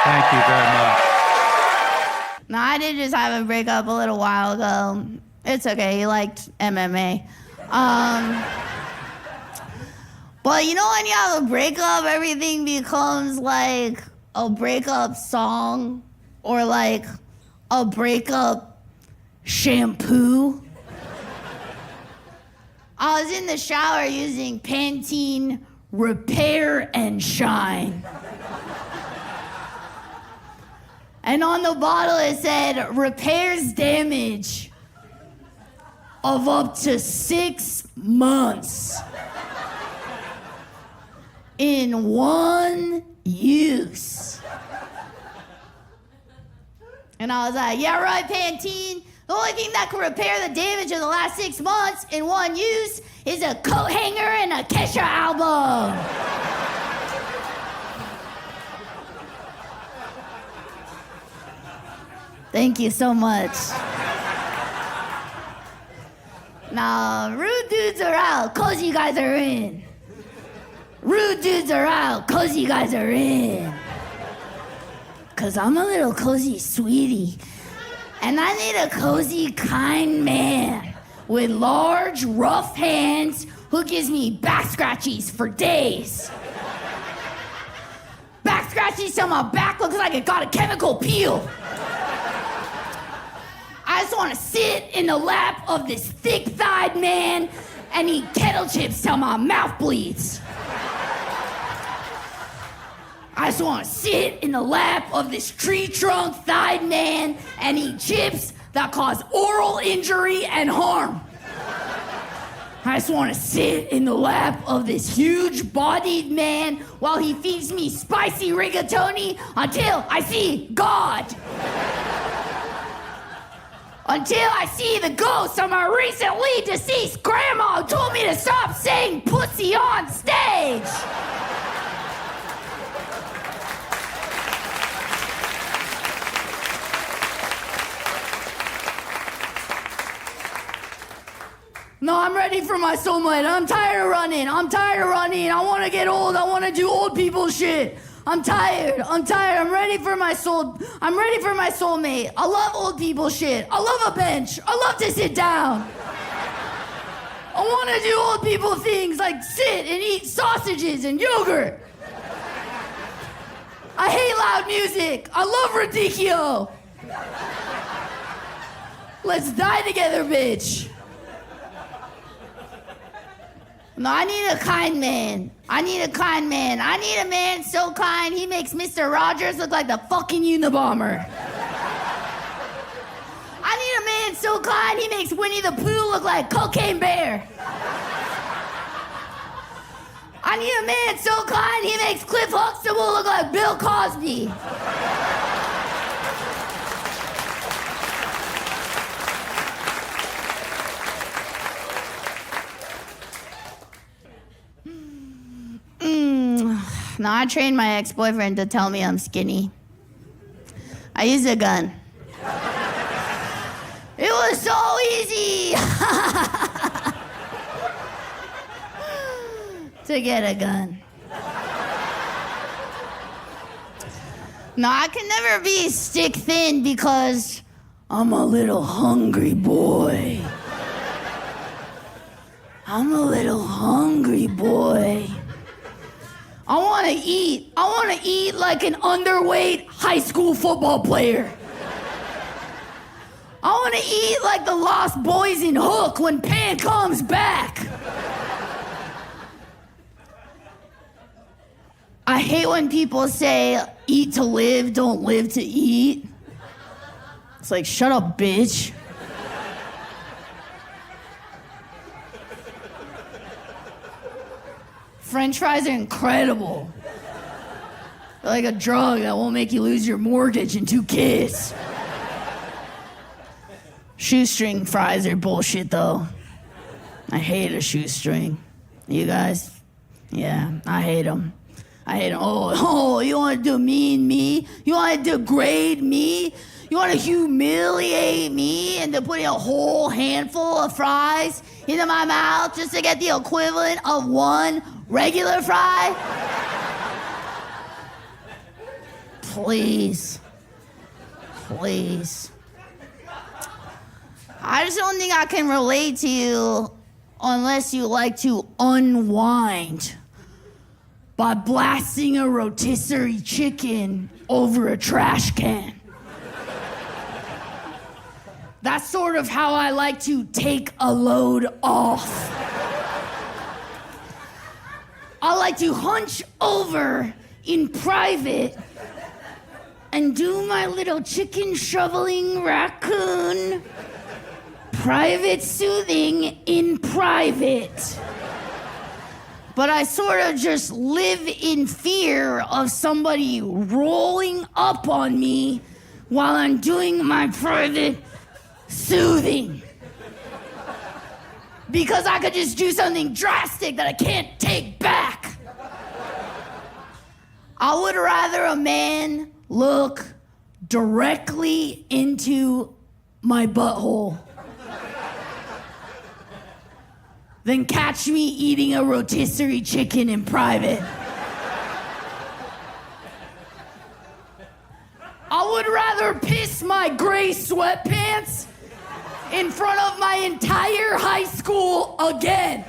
Thank you very much. No, I did just have a breakup a little while ago. It's okay, he liked MMA. But you know when you have a breakup, everything becomes like a breakup song or like a breakup shampoo? I was in the shower using Pantene Repair and Shine. And on the bottle it said, repairs damage of up to 6 months in one use. And I was like, yeah, right, Pantene. The only thing that can repair the damage of the last 6 months in one use is a coat hanger and a Kesha album. Thank you so much. Now, rude dudes are out, cozy guys are in. Rude dudes are out, cozy guys are in. 'Cause I'm a little cozy sweetie. And I need a cozy, kind man with large, rough hands who gives me back scratchies for days. Back scratchies till my back looks like it got a chemical peel. I just want to sit in the lap of this thick-thighed man and eat kettle chips till my mouth bleeds. I just want to sit in the lap of this tree-trunk-thighed man and eat chips that cause oral injury and harm. I just want to sit in the lap of this huge-bodied man while he feeds me spicy rigatoni until I see God. Until I see the ghost of my recently deceased grandma who told me to stop saying pussy on stage. No, I'm ready for my soulmate. I'm tired of running. I want to get old. I want to do old people shit. I'm tired. I'm ready for my soulmate. I love old people shit. I love a bench. I love to sit down. I want to do old people things like sit and eat sausages and yogurt. I hate loud music. I love radicchio. Let's die together, bitch. No, I need a kind man. I need a man so kind he makes Mr. Rogers look like the fucking Unabomber. I need a man so kind he makes Winnie the Pooh look like Cocaine Bear. I need a man so kind he makes Cliff Huxtable look like Bill Cosby. No, I trained my ex-boyfriend to tell me I'm skinny. I used a gun. It was so easy to get a gun. No, I can never be stick thin because I'm a little hungry boy. I'm a little hungry boy. I want to eat like an underweight high school football player. I want to eat like the Lost Boys in Hook when Pan comes back. I hate when people say, eat to live, don't live to eat. It's like, shut up, bitch. French fries are incredible. They're like a drug that won't make you lose your mortgage and 2 kids. Shoestring fries are bullshit, though. I hate a shoestring. You guys? Yeah, I hate them. Oh, you want to demean me? You want to degrade me? You want to humiliate me into putting a whole handful of fries into my mouth just to get the equivalent of 1 regular fry? Please. I just don't think I can relate to you unless you like to unwind by blasting a rotisserie chicken over a trash can. That's sort of how I like to take a load off. I like to hunch over in private and do my little chicken shoveling raccoon private soothing in private. But I sort of just live in fear of somebody rolling up on me while I'm doing my private soothing. Because I could just do something drastic that I can't take back. I would rather a man look directly into my butthole than catch me eating a rotisserie chicken in private. I would rather piss my gray sweatpants in front of my entire high school again.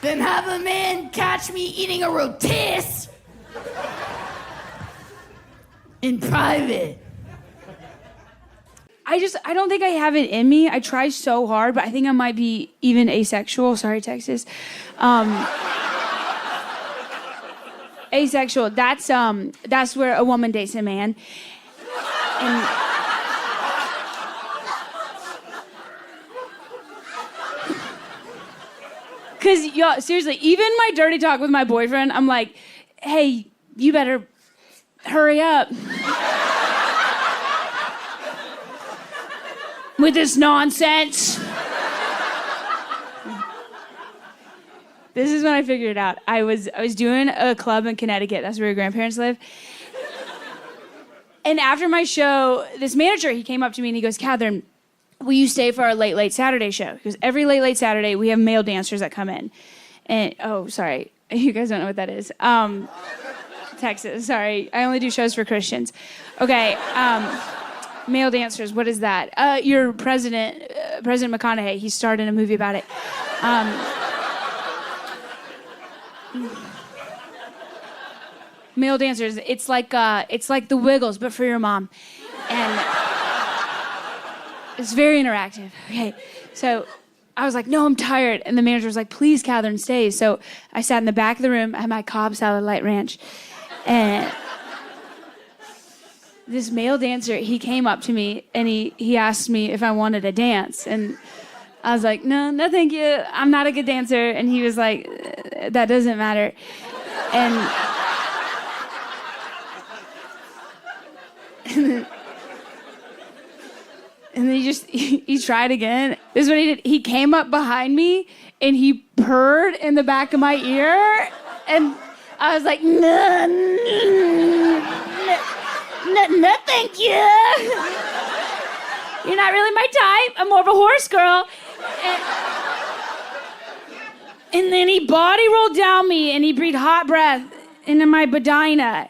Than have a man catch me eating a rotis in private. I don't think I have it in me. I try so hard, but I think I might be even asexual. Sorry, Texas. Asexual. That's where a woman dates a man. And because, y'all, seriously, even my dirty talk with my boyfriend, I'm like, hey, you better hurry up with this nonsense. This is when I figured it out. I was doing a club in Connecticut. That's where your grandparents live. And after my show, this manager, he came up to me and he goes, Catherine, will you stay for our late Saturday show? Because every late Saturday, we have male dancers that come in. And, oh, sorry. You guys don't know what that is. Texas, sorry. I only do shows for Christians. Okay, male dancers, what is that? Your President McConaughey, he starred in a movie about it. Male dancers, it's like the Wiggles, but for your mom. And it's very interactive. Okay, so I was like, no, I'm tired. And the manager was like, please, Catherine, stay. So I sat in the back of the room. I had my Cobb salad light ranch. And this male dancer, he came up to me and he asked me if I wanted to dance. And I was like, no, thank you. I'm not a good dancer. And he was like, that doesn't matter. And then he tried again. This is what he did. He came up behind me and he purred in the back of my ear. And I was like, no, thank you. You're not really my type. I'm more of a horse girl. And then he body rolled down me and he breathed hot breath into my vagina.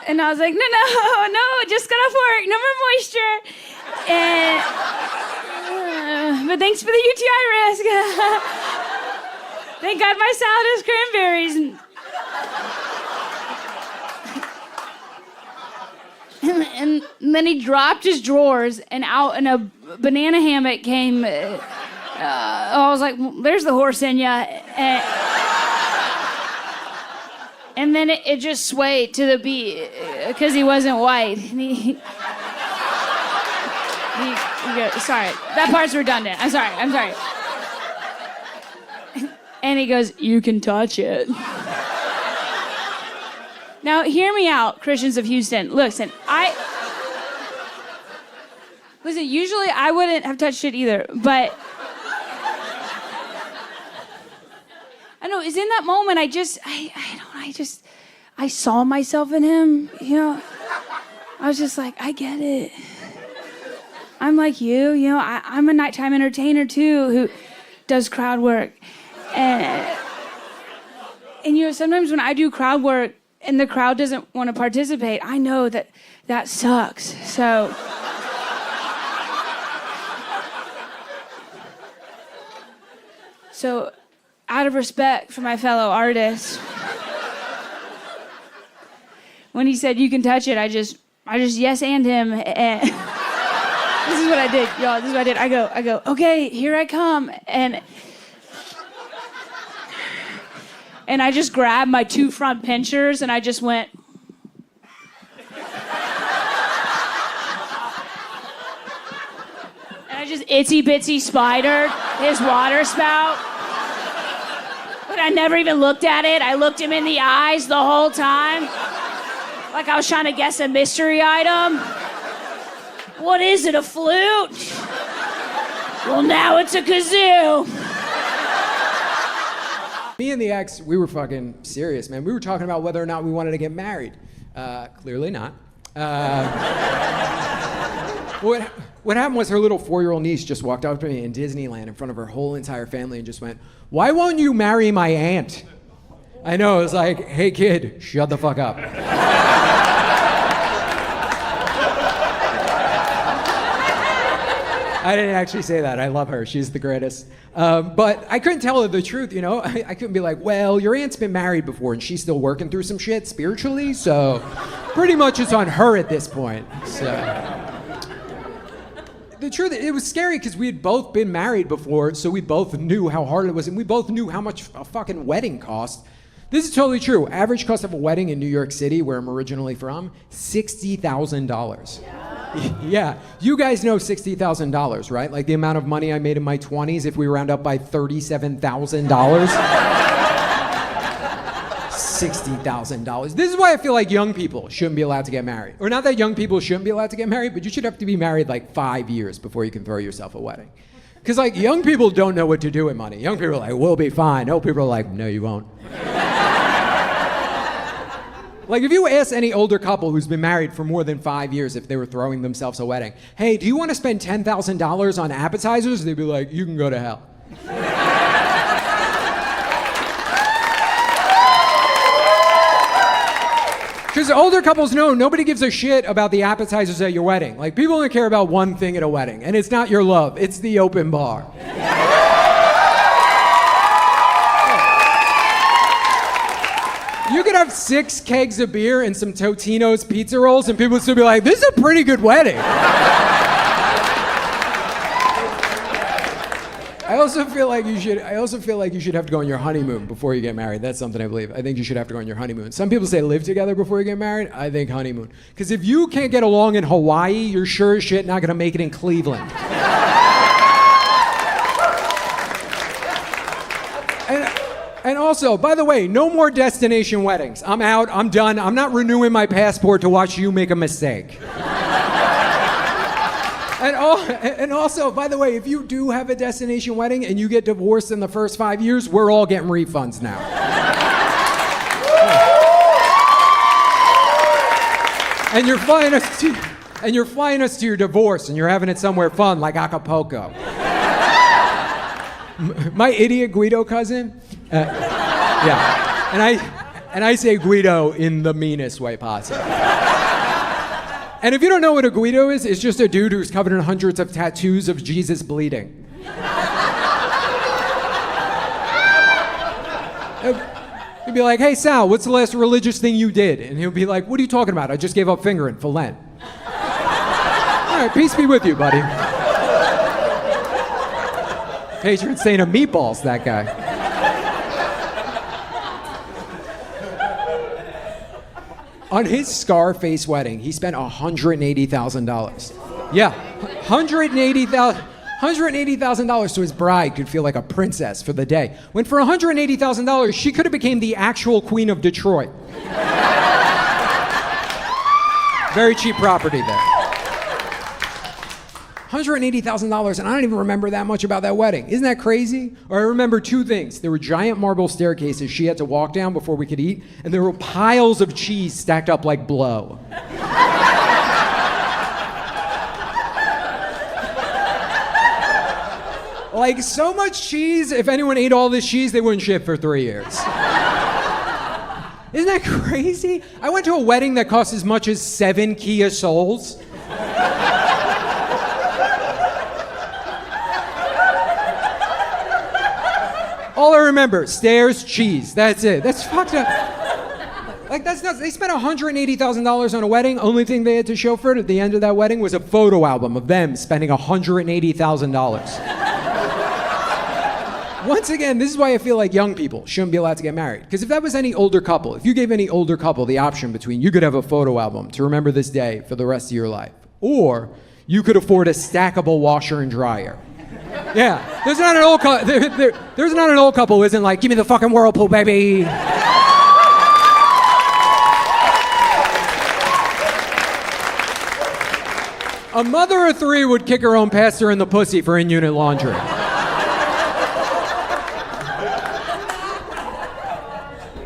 And I was like, no, just got off work, no more moisture. And, but thanks for the UTI risk. Thank God my salad has cranberries. And then he dropped his drawers and out in a banana hammock came, I was like, well, there's the horse in ya. And then it just swayed to the beat because he wasn't white. And sorry, that part's redundant. I'm sorry. And he goes, you can touch it. Now, hear me out, Christians of Houston. Listen, usually I wouldn't have touched it either, but I know, it's in that moment, I saw myself in him, you know. I was just like, I get it. I'm like you know, I'm a nighttime entertainer too, does crowd work. And sometimes when I do crowd work and the crowd doesn't want to participate, I know that sucks. So out of respect for my fellow artists, when he said, you can touch it, I just yes and him. And this is what I did, y'all. This is what I did. I go, okay, here I come. And I just grabbed my 2 front pinchers and I just went. And I just itsy bitsy spidered his water spout. But I never even looked at it. I looked him in the eyes the whole time. Like I was trying to guess a mystery item. What is it, a flute? Well, now it's a kazoo. Me and the ex, we were fucking serious, man. We were talking about whether or not we wanted to get married. Clearly not. What happened was her little 4-year-old niece just walked up to me in Disneyland in front of her whole entire family and just went, "Why won't you marry my aunt?" I know, it was like, hey kid, shut the fuck up. I didn't actually say that. I love her. She's the greatest. But I couldn't tell her the truth, you know? I couldn't be like, well, your aunt's been married before and she's still working through some shit spiritually, so pretty much it's on her at this point. So. The truth, it was scary because we had both been married before, so we both knew how hard it was, and we both knew how much a fucking wedding cost. This is totally true. Average cost of a wedding in New York City, where I'm originally from, $60,000. Yeah, you guys know $60,000, right? Like the amount of money I made in my 20s if we round up by $37,000. $60,000. This is why I feel like young people shouldn't be allowed to get married. Or not that young people shouldn't be allowed to get married, but you should have to be married like 5 years before you can throw yourself a wedding. Because like young people don't know what to do with money. Young people are like, we'll be fine. Old people are like, no, you won't. Like if you ask any older couple who's been married for more than 5 years if they were throwing themselves a wedding, hey, do you want to spend $10,000 on appetizers? They'd be like, you can go to hell. Because older couples know nobody gives a shit about the appetizers at your wedding. Like people only care about one thing at a wedding, and it's not your love, it's the open bar. You could have 6 kegs of beer and some Totino's pizza rolls, and people would still be like, this is a pretty good wedding. I also feel like you should have to go on your honeymoon before you get married. That's something I believe. I think you should have to go on your honeymoon. Some people say live together before you get married. I think honeymoon. Because if you can't get along in Hawaii, you're sure as shit not gonna make it in Cleveland. And also, by the way, no more destination weddings. I'm out, I'm done. I'm not renewing my passport to watch you make a mistake. And also, by the way, if you do have a destination wedding and you get divorced in the first 5 years, we're all getting refunds now. And you're flying us to your divorce, and you're having it somewhere fun like Acapulco. My idiot Guido cousin, yeah, and I say Guido in the meanest way possible. And if you don't know what a Guido is, it's just a dude who's covered in hundreds of tattoos of Jesus bleeding. He'd be like, hey Sal, what's the last religious thing you did? And he'll be like, what are you talking about? I just gave up fingering for Lent. All right, peace be with you, buddy. Patron saint of meatballs, that guy. On his Scarface wedding, he spent $180,000. Yeah, $180,000 so his bride could feel like a princess for the day. When for $180,000, she could have became the actual queen of Detroit. Very cheap property there. $180,000, and I don't even remember that much about that wedding. Isn't that crazy? Or I remember 2 things. There were giant marble staircases she had to walk down before we could eat, and there were piles of cheese stacked up like blow. Like, so much cheese, if anyone ate all this cheese, they wouldn't shit for 3 years. Isn't that crazy? I went to a wedding that cost as much as 7 Kia Souls. All I remember, stairs, cheese. That's it. That's fucked up. Like, that's nuts. They spent $180,000 on a wedding. Only thing they had to show for it at the end of that wedding was a photo album of them spending $180,000. Once again, this is why I feel like young people shouldn't be allowed to get married. Because if that was any older couple, if you gave any older couple the option between you could have a photo album to remember this day for the rest of your life, or you could afford a stackable washer and dryer. Yeah, there's not an old couple. There's not an old couple who isn't like, give me the fucking Whirlpool, baby. A mother of 3 would kick her own pastor in the pussy for in-unit laundry.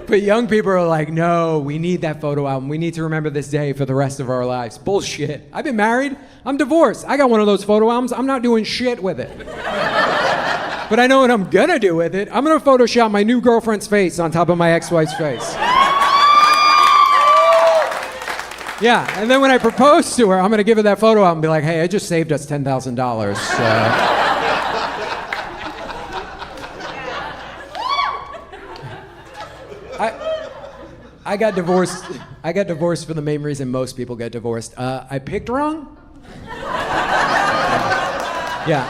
But young people are like, no, we need that photo album. We need to remember this day for the rest of our lives. Bullshit. I've been married. I'm divorced. I got one of those photo albums. I'm not doing shit with it. But I know what I'm gonna do with it. I'm gonna Photoshop my new girlfriend's face on top of my ex-wife's face. Yeah, and then when I propose to her, I'm gonna give her that photo album and be like, hey, I just saved us $10,000. I got divorced. I got divorced for the main reason most people get divorced. I picked wrong. Yeah.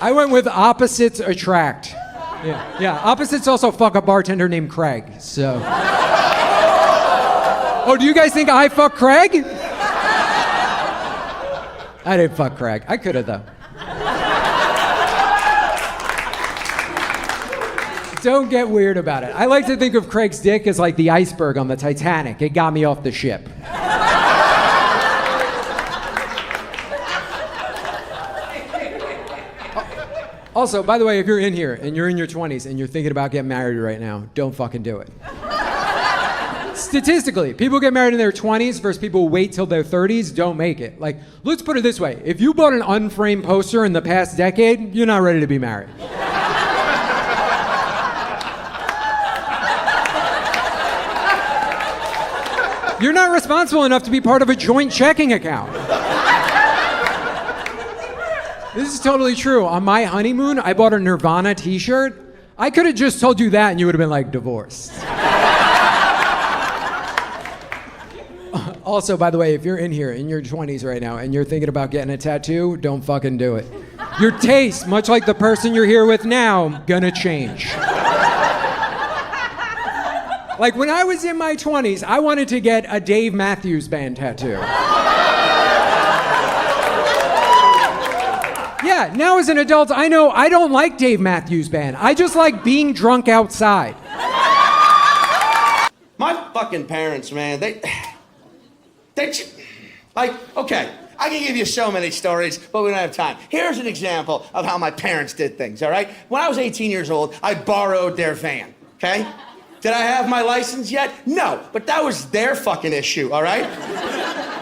I went with opposites attract. Yeah. Opposites also fuck a bartender named Craig. So. Oh, do you guys think I fucked Craig? I didn't fuck Craig. I could have though. Don't get weird about it. I like to think of Craig's dick as like the iceberg on the Titanic. It got me off the ship. Also, by the way, if you're in here and you're in your 20s and you're thinking about getting married right now, don't fucking do it. Statistically, people get married in their 20s versus people who wait till their 30s don't make it. Like, let's put it this way. If you bought an unframed poster in the past decade, you're not ready to be married. You're not responsible enough to be part of a joint checking account. This is totally true. On my honeymoon, I bought a Nirvana t-shirt. I could have just told you that and you would have been like, divorced. Also, by the way, if you're in here in your 20s right now and you're thinking about getting a tattoo, don't fucking do it. Your taste, much like the person you're here with now, gonna change. Like when I was in my 20s, I wanted to get a Dave Matthews Band tattoo. Yeah, now as an adult, I know I don't like Dave Matthews Band. I just like being drunk outside. My fucking parents, man, they like, okay, I can give you so many stories, but we don't have time. Here's an example of how my parents did things, all right? When I was 18 years old, I borrowed their van, okay? Did I have my license yet? No, but that was their fucking issue, all right?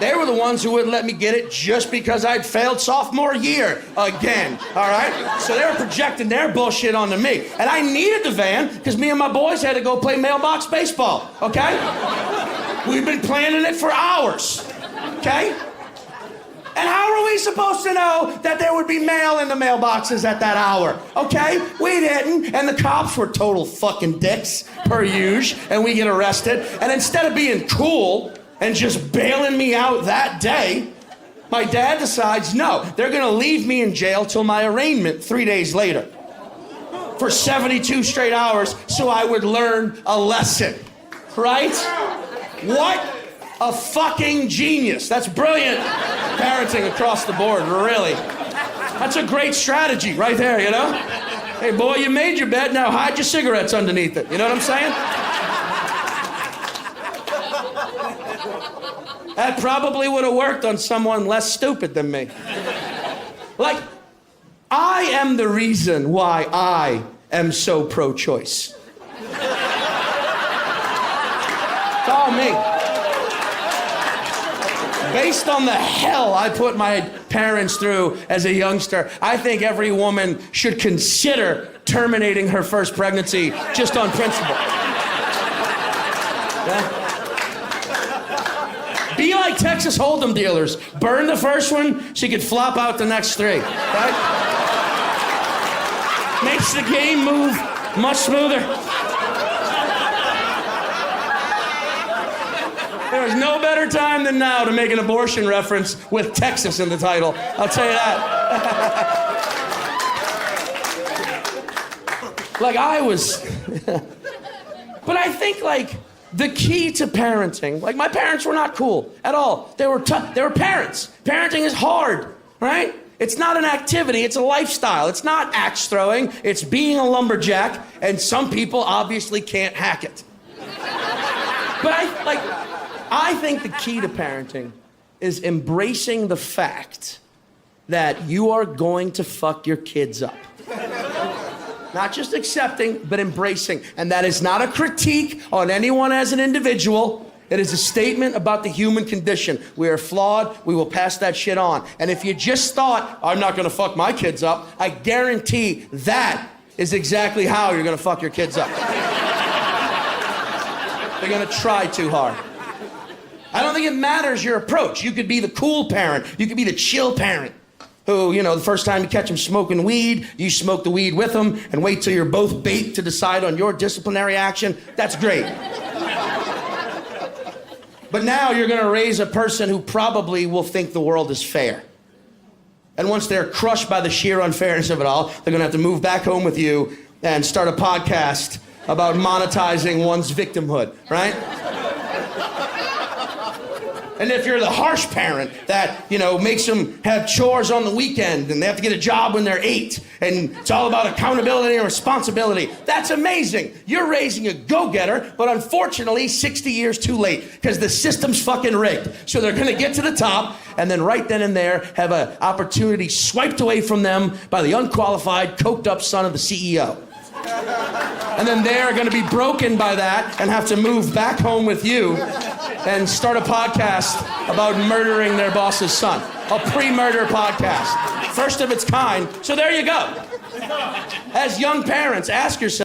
They were the ones who wouldn't let me get it just because I'd failed sophomore year again, all right? So they were projecting their bullshit onto me. And I needed the van because me and my boys had to go play mailbox baseball, okay? We've been planning it for hours, okay? And how are we supposed to know that there would be mail in the mailboxes at that hour? Okay? We didn't. And the cops were total fucking dicks, per usual, and we get arrested. And instead of being cool and just bailing me out that day, my dad decides, no, they're gonna leave me in jail till my arraignment 3 days later. For 72 straight hours, so I would learn a lesson. Right? What a fucking genius. That's brilliant parenting across the board, really. That's a great strategy right there, you know? Hey, boy, you made your bed, now hide your cigarettes underneath it. You know what I'm saying? That probably would have worked on someone less stupid than me. Like, I am the reason why I am so pro-choice. It's all me. Based on the hell I put my parents through as a youngster, I think every woman should consider terminating her first pregnancy just on principle. Yeah? Be like Texas Hold'em dealers. Burn the first one so you could flop out the next three, right? Makes the game move much smoother. There's no better time than now to make an abortion reference with Texas in the title. I'll tell you that. Like I was... But I think like the key to parenting, like my parents were not cool at all. They were parents. Parenting is hard, right? It's not an activity, it's a lifestyle. It's not axe throwing, it's being a lumberjack, and some people obviously can't hack it. But I think the key to parenting is embracing the fact that you are going to fuck your kids up. Not just accepting, but embracing. And that is not a critique on anyone as an individual. It is a statement about the human condition. We are flawed, we will pass that shit on. And if you just thought, I'm not gonna fuck my kids up, I guarantee that is exactly how you're gonna fuck your kids up. They're gonna try too hard. I don't think it matters your approach. You could be the cool parent. You could be the chill parent who, you know, the first time you catch them smoking weed, you smoke the weed with them and wait till you're both baked to decide on your disciplinary action. That's great. But now you're gonna raise a person who probably will think the world is fair. And once they're crushed by the sheer unfairness of it all, they're gonna have to move back home with you and start a podcast about monetizing one's victimhood, right? And if you're the harsh parent that, you know, makes them have chores on the weekend and they have to get a job when they're 8 and it's all about accountability and responsibility, that's amazing. You're raising a go-getter, but unfortunately 60 years too late because the system's fucking rigged. So they're gonna get to the top and then right then and there have an opportunity swiped away from them by the unqualified, coked up son of the CEO. And then they're gonna be broken by that and have to move back home with you and start a podcast about murdering their boss's son. A pre-murder podcast. First of its kind. So there you go. As young parents, ask yourself,